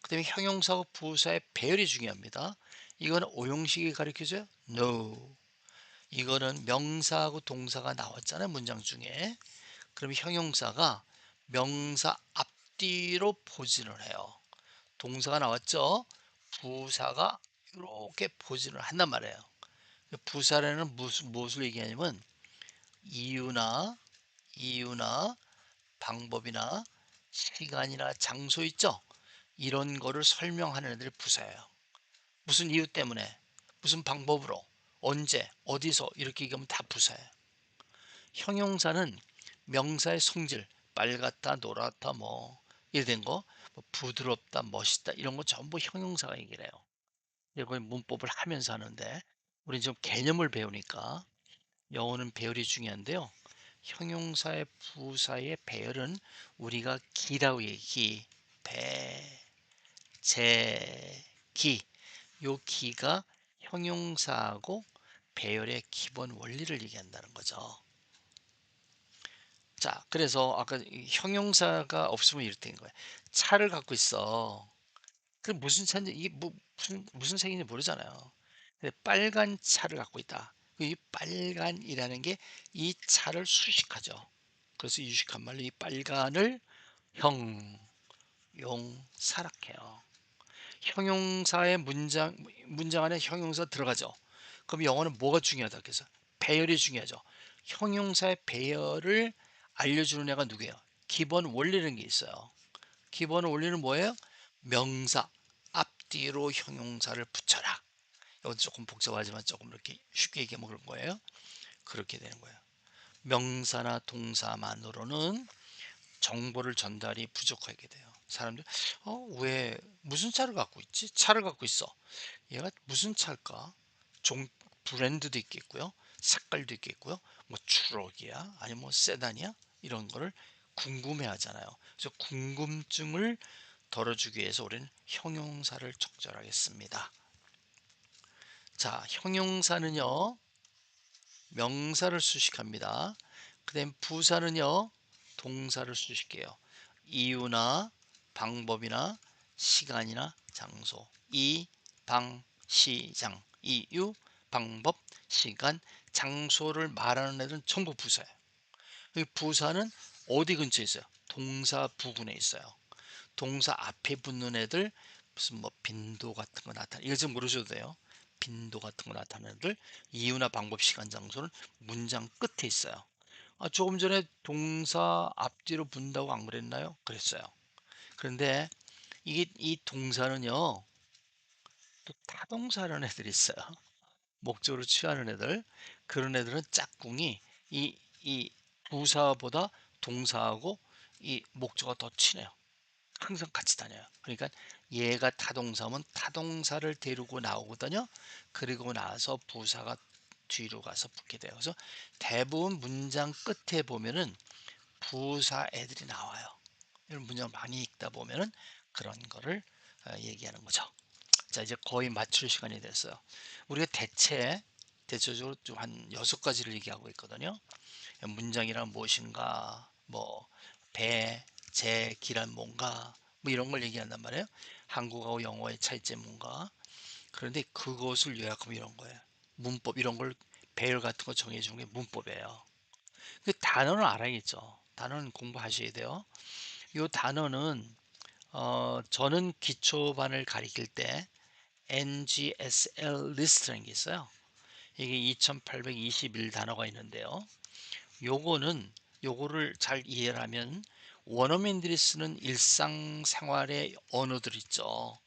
Speaker 1: 그 다음에 형용사하고 부사의 배열이 중요합니다. 이거는 오형식이 가르쳐줘요? No. 이거는 명사하고 동사가 나왔잖아요. 문장 중에. 그럼 형용사가 명사 앞뒤로 포진을 해요. 동사가 나왔죠? 부사가 이렇게 포진을 한단 말이에요. 부사라는 무엇을 얘기하냐면 이유나 방법이나 시간이나 장소 있죠? 이런 거를 설명하는 애들이 부사예요. 무슨 이유 때문에, 무슨 방법으로, 언제, 어디서 이렇게 얘기하면 다 부사예요. 형용사는 명사의 성질, 빨갛다, 노랗다, 뭐 이래 된 거, 뭐 부드럽다, 멋있다 이런 거 전부 형용사가 얘기를 해요. 이걸 문법을 하면서 하는데 우리 좀 개념을 배우니까 영어는 배열이 중요한데요. 형용사의 부사의 배열은 우리가 기라고 얘기, 배, 제, 기. 요 기가 형용사하고 배열의 기본 원리를 얘기한다는 거죠. 자, 그래서 아까 형용사가 없으면 이렇게 된 거예요. 차를 갖고 있어. 그 무슨 차인지 이게 뭐 무슨 색인지 모르잖아요. 근데 빨간 차를 갖고 있다. 이 빨간이라는 게 이 차를 수식하죠. 그래서 유식한 말로 이 빨간을 형, 용, 사락해요. 형용사의 문장 안에 형용사 들어가죠. 그럼 영어는 뭐가 중요하다? 그래서 배열이 중요하죠. 형용사의 배열을 알려주는 애가 누구예요? 기본 원리라는 게 있어요. 기본 원리는 뭐예요? 명사 앞뒤로 형용사를 붙여라. 이건 조금 복잡하지만 조금 이렇게 쉽게 얘기하면 그런 거예요. 그렇게 되는 거예요. 명사나 동사만으로는 정보를 전달이 부족하게 돼요. 사람들 왜 무슨 차를 갖고 있지? 차를 갖고 있어. 얘가 무슨 차일까? 종 브랜드도 있겠고요. 색깔도 있겠고요. 뭐 트럭이야? 아니면 뭐 세단이야? 이런 거를 궁금해 하잖아요. 그래서 궁금증을 덜어주기 위해서 우리는 형용사를 적절하게 씁니다. 자, 형용사는요. 명사를 수식합니다. 그 다음 부사는요. 동사를 수식해요. 이유나 방법이나 시간이나 장소. 이, 방, 시, 장. 이유, 방법, 시간, 장소를 말하는 애들은 전부 부사예요. 이 부사는 어디 근처에 있어요? 동사 부근에 있어요. 동사 앞에 붙는 애들 무슨 뭐 빈도 같은 거 나타나 이거 좀 모르셔도 돼요. 빈도 같은 거 나타나는 애들 이유나 방법 시간 장소는 문장 끝에 있어요. 조금 전에 동사 앞뒤로 분다고 안 그랬나요? 그랬어요. 그런데 이게 이 동사는요 또 타동사라는 애들이 있어요. 목적으로 취하는 애들 그런 애들은 짝꿍이 이 부사보다 동사하고 이 목적어가 더 친해요. 항상 같이 다녀요. 그러니까 얘가 타동사면 타동사를 데리고 나오거든요. 그리고 나서 부사가 뒤로 가서 붙게 돼요. 그래서 대부분 문장 끝에 보면은 부사 애들이 나와요. 이런 문장 많이 읽다 보면은 그런 거를 얘기하는 거죠. 자, 이제 거의 맞출 시간이 됐어요. 우리가 대체적으로 좀 한 6가지를 얘기하고 있거든요. 문장이란 무엇인가, 뭐 배, 재, 기란 뭔가, 뭐 이런 걸 얘기한단 말이에요. 한국어와 영어의 차이점 뭔가. 그런데 그것을 요약하면 이런 거예요. 문법 이런 걸 배열 같은 거 정해주는 게 문법이에요. 그 단어는 알아야겠죠. 단어는 공부하셔야 돼요. 이 단어는 저는 기초반을 가리킬 때 NGSL 리스트라는 게 있어요. 이게 2821 단어가 있는데요. 요거는 요거를 잘 이해를 하면 원어민들이 쓰는 일상생활의 언어들 있죠.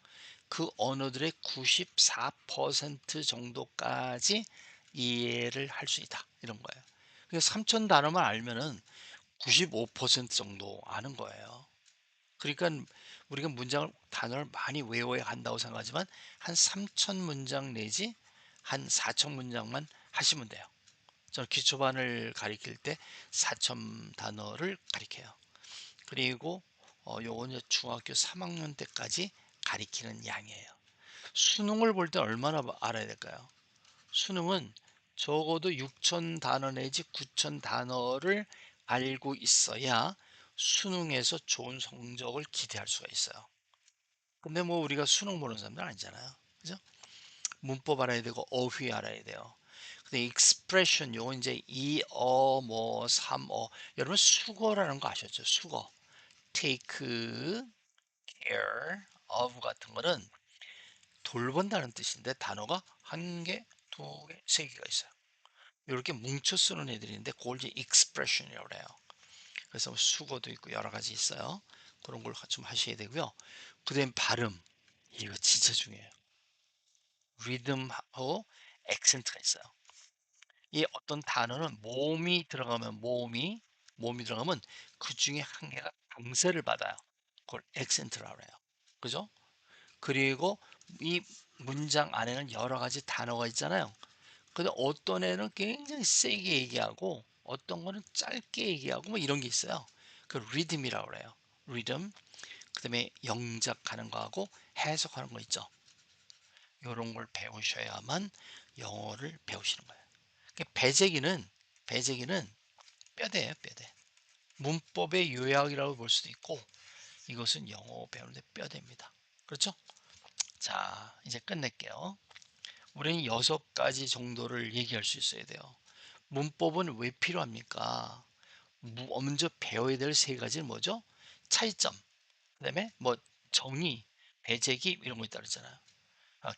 Speaker 1: 그 언어들의 94% 정도까지 이해를 할 수 있다. 이런 거예요. 그래서 3천 단어만 알면은 95% 정도 아는 거예요. 그러니까 우리가 문장을 단어를 많이 외워야 한다고 생각하지만 한 3천 문장 내지 한 4천 문장만 하시면 돼요. 저는 기초반을 가리킬 때 4천 단어를 가리켜요. 그리고 요거는 중학교 3학년 때까지 가리키는 양이에요. 수능을 볼 때 얼마나 알아야 될까요? 수능은 적어도 6천 단어 내지 9천 단어를 알고 있어야 수능에서 좋은 성적을 기대할 수가 있어요. 근데 뭐 우리가 수능 보는 사람들 아니잖아요. 그죠? 문법 알아야 되고 어휘 알아야 돼요. 근데 expression 요거 이제 이어 뭐 삼어 여러분 수거라는 거 아셨죠? 수거. take care of 같은 거는 돌본다는 뜻인데 단어가 한 개, 두 개, 세 개가 있어요. 이렇게 뭉쳐 쓰는 애들인데 그걸 이제 expression이라고 해요. 그래서 뭐 수거도 있고 여러 가지 있어요. 그런 걸 좀 하셔야 되고요. 그다음 발음 이거 진짜 중요해요. 리듬하고 액센트가 있어요. 이 어떤 단어는 몸이 들어가면 그 중에 한 개가 강세를 받아요. 그걸 액센트라고 해요. 그죠? 그리고 이 문장 안에는 여러 가지 단어가 있잖아요. 근데 어떤 애는 굉장히 세게 얘기하고 어떤 거는 짧게 얘기하고 뭐 이런 게 있어요. 그 리듬이라고 그래요. 리듬. 그다음에 영작하는 거하고 해석하는 거 있죠. 이런 걸 배우셔야만 영어를 배우시는 거예요. 배재기는 뼈대예요, 뼈대. 문법의 요약이라고 볼 수도 있고 이것은 영어 배우는데 뼈대입니다. 그렇죠? 자, 이제 끝낼게요. 우리는 6가지 정도를 얘기할 수 있어야 돼요. 문법은 왜 필요합니까? 먼저 배워야 될 3가지는 뭐죠? 차이점, 그다음에 뭐 정의, 배제기 이런 거 있다 그랬잖아요.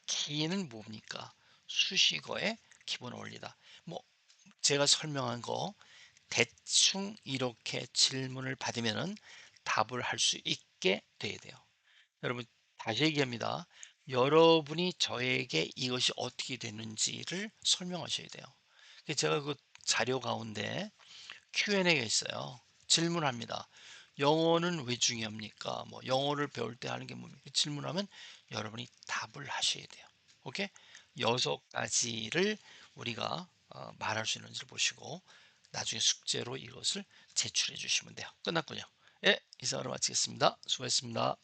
Speaker 1: 키는 뭡니까? 수식어의 기본 원리다. 뭐 제가 설명한 거 대충 이렇게 질문을 받으면은 답을 할 수 있게 돼야 돼요. 여러분 다시 얘기합니다. 여러분이 저에게 이것이 어떻게 되는지를 설명하셔야 돼요. 제가 그 자료 가운데 Q&A가 있어요. 질문합니다. 영어는 왜 중요합니까? 뭐 영어를 배울 때 하는 게 뭡니까? 질문하면 여러분이 답을 하셔야 돼요. 오케이? 6가지를 우리가 말할 수 있는지를 보시고 나중에 숙제로 이것을 제출해 주시면 돼요. 끝났군요. 예, 이상으로 마치겠습니다. 수고했습니다.